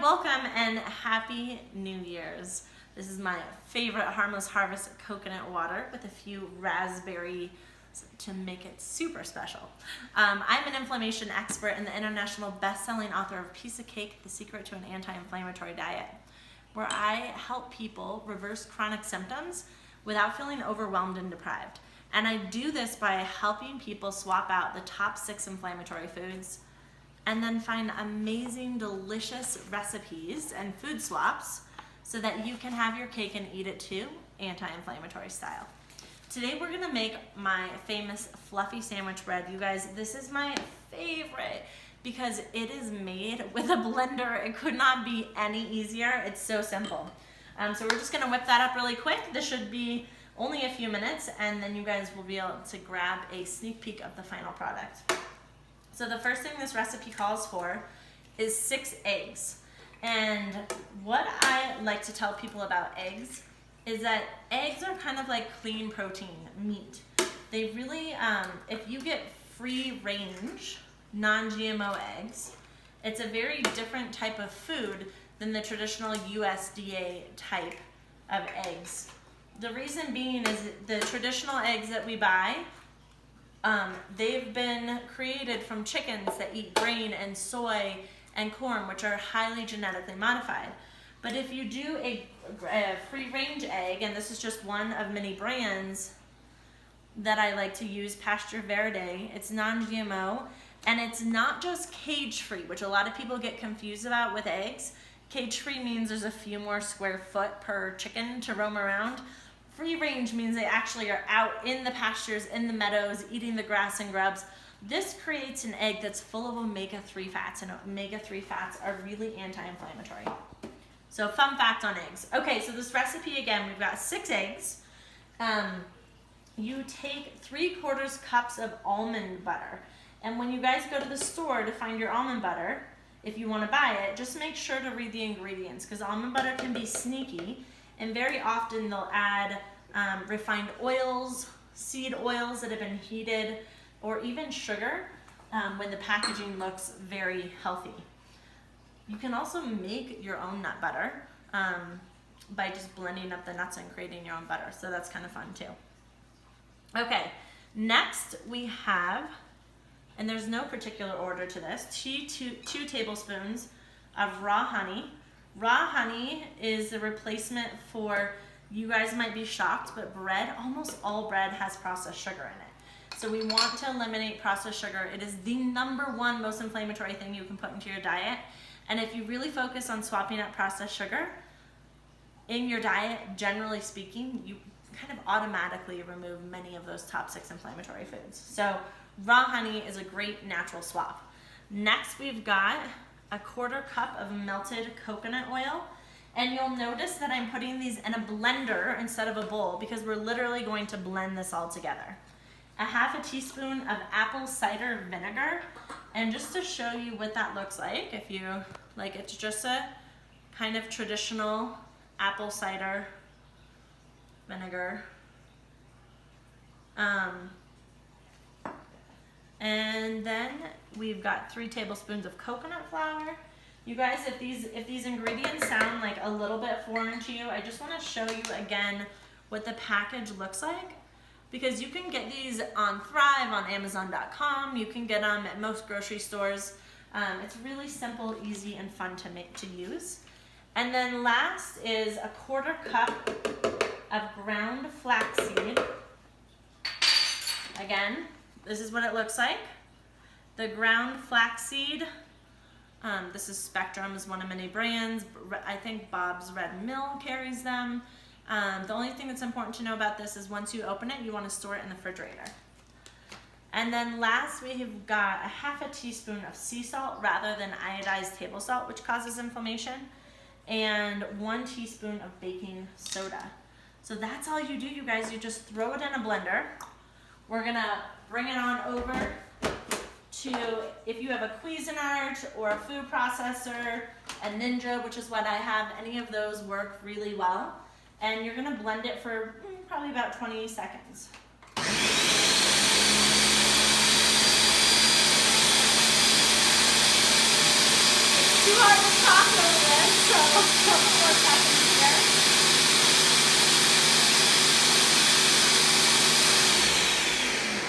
welcome and happy New Year's. This is my favorite Harmless Harvest coconut water with a few raspberries to make it super special. I'm an inflammation expert and the international best-selling author of Piece of Cake, The Secret to an Anti-Inflammatory Diet, where I help people reverse chronic symptoms without feeling overwhelmed and deprived. And I do this by helping people swap out the top 6 inflammatory foods and then find amazing, delicious recipes and food swaps so that you can have your cake and eat it too, anti-inflammatory style. Today we're gonna make my famous fluffy sandwich bread. You guys, this is my favorite because it is made with a blender. It could not be any easier. It's so simple. So we're just gonna whip that up really quick. This should be only a few minutes and then you guys will be able to grab a sneak peek of the final product. So the first thing this recipe calls for is 6 eggs. And what I like to tell people about eggs is that eggs are kind of like clean protein meat. They really, if you get free range, non-GMO eggs, it's a very different type of food than the traditional USDA type of eggs. The reason being is the traditional eggs that we buy, they've been created from chickens that eat grain and soy and corn, which are highly genetically modified. But if you do a free-range egg, and this is just one of many brands that I like to use, Pasture Verde, it's non-GMO, and it's not just cage-free, which a lot of people get confused about with eggs. Cage-free means there's a few more square foot per chicken to roam around. Free range means they actually are out in the pastures, in the meadows, eating the grass and grubs. This creates an egg that's full of omega-3 fats, and omega-3 fats are really anti-inflammatory. So fun fact on eggs. Okay, so this recipe again, we've got 6 eggs. You take 3/4 cups of almond butter. And when you guys go to the store to find your almond butter, if you want to buy it, just make sure to read the ingredients because almond butter can be sneaky. And very often they'll add refined oils, seed oils that have been heated, or even sugar when the packaging looks very healthy. You can also make your own nut butter by just blending up the nuts and creating your own butter. So that's kind of fun too. Okay, next we have, and there's no particular order to this, 2 tablespoons of raw honey. Raw honey is the replacement for, you guys might be shocked, but bread, almost all bread has processed sugar in it. So we want to eliminate processed sugar. It is the #1 most inflammatory thing you can put into your diet. And if you really focus on swapping out processed sugar in your diet, generally speaking, you kind of automatically remove many of those top 6 inflammatory foods. So raw honey is a great natural swap. Next, we've got a 1/4 cup of melted coconut oil. And you'll notice that I'm putting these in a blender instead of a bowl because we're literally going to blend this all together. A 1/2 teaspoon of apple cider vinegar. And just to show you what that looks like, if you like, it's just a kind of traditional apple cider vinegar. And then we've got 3 tablespoons of coconut flour. You guys, if these ingredients sound like a little bit foreign to you, I just want to show you again what the package looks like. Because you can get these on Thrive, on Amazon.com. You can get them at most grocery stores. It's really simple, easy, and fun to use. And then last is a 1/4 cup of ground flaxseed. Again, this is what it looks like. The ground flaxseed, this is Spectrum, is one of many brands. I think Bob's Red Mill carries them. The only thing that's important to know about this is once you open it, you want to store it in the refrigerator. And then last, we have got a 1/2 teaspoon of sea salt rather than iodized table salt, which causes inflammation, and 1 teaspoon of baking soda. So that's all you do, you guys. You just throw it in a blender. We're gonna bring it on over to, if you have a Cuisinart or a food processor, a Ninja, which is what I have, any of those work really well. And you're gonna blend it for probably about 20 seconds. It's too hard to talk over. couple more seconds here.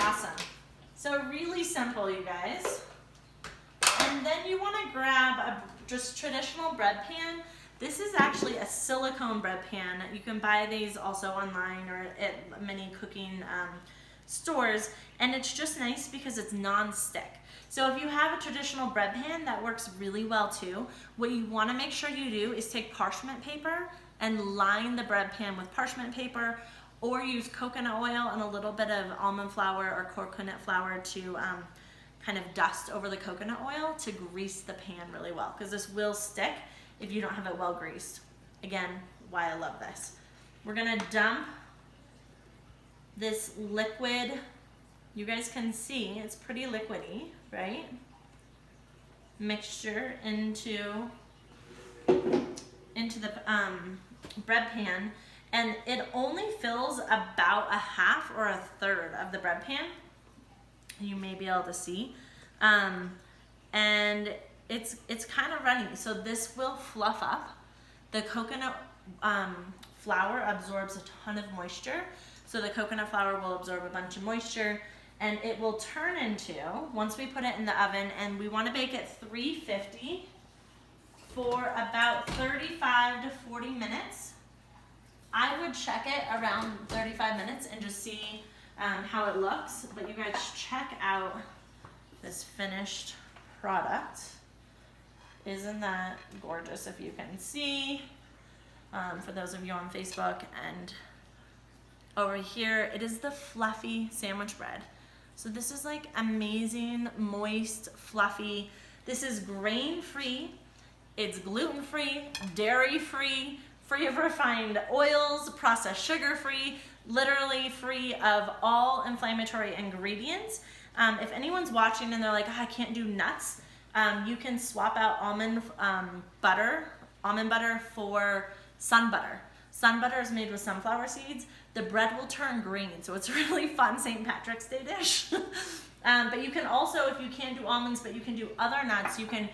Awesome. So really simple, you guys. And then you want to grab a just traditional bread pan. This is actually a silicone bread pan. You can buy these also online or at many cooking stores, and it's just nice because it's non-stick. So if you have a traditional bread pan, that works really well too. What you want to make sure you do is take parchment paper and line the bread pan with parchment paper, or use coconut oil and a little bit of almond flour or coconut flour to kind of dust over the coconut oil to grease the pan really well, because this will stick if you don't have it well greased. Again, why I love this. We're gonna dump this liquid, you guys can see it's pretty liquidy, right? Mixture into the bread pan, and it only fills about a half or a third of the bread pan. You may be able to see, and it's kind of runny, so this will fluff up. The coconut flour absorbs a ton of moisture, so the coconut flour will absorb a bunch of moisture, and it will turn into, once we put it in the oven, and we want to bake at 350 for about 35 to 40 minutes. I would check it around 35 minutes and just see how it looks, but you guys check out this finished product. Isn't that gorgeous? If you can see, for those of you on Facebook, and over here, it is the fluffy sandwich bread. So this is like amazing, moist, fluffy. This is grain-free, it's gluten-free, dairy-free, free of refined oils, processed sugar-free, literally free of all inflammatory ingredients. If anyone's watching and they're like, oh, I can't do nuts, you can swap out almond butter for sun butter. Sun butter is made with sunflower seeds. The bread will turn green, so it's a really fun St. Patrick's Day dish. But you can also, if you can't do almonds, but you can do other nuts, you can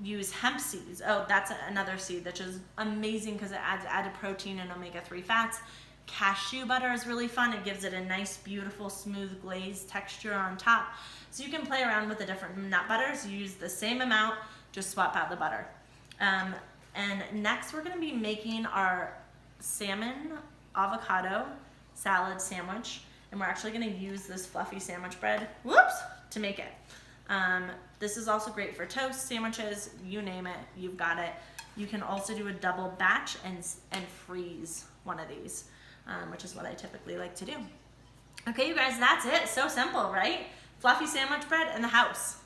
use hemp seeds. Oh, that's another seed, which is amazing because it adds added protein and omega-3 fats. Cashew butter is really fun. It gives it a nice, beautiful, smooth glazed texture on top. So you can play around with the different nut butters. You use the same amount, just swap out the butter. And next we're gonna be making our salmon avocado salad sandwich. And we're actually gonna use this fluffy sandwich bread, to make it. This is also great for toast, sandwiches, you name it, you've got it. You can also do a double batch and freeze one of these, which is what I typically like to do. Okay, you guys, that's it. So simple, right? Fluffy sandwich bread in the house.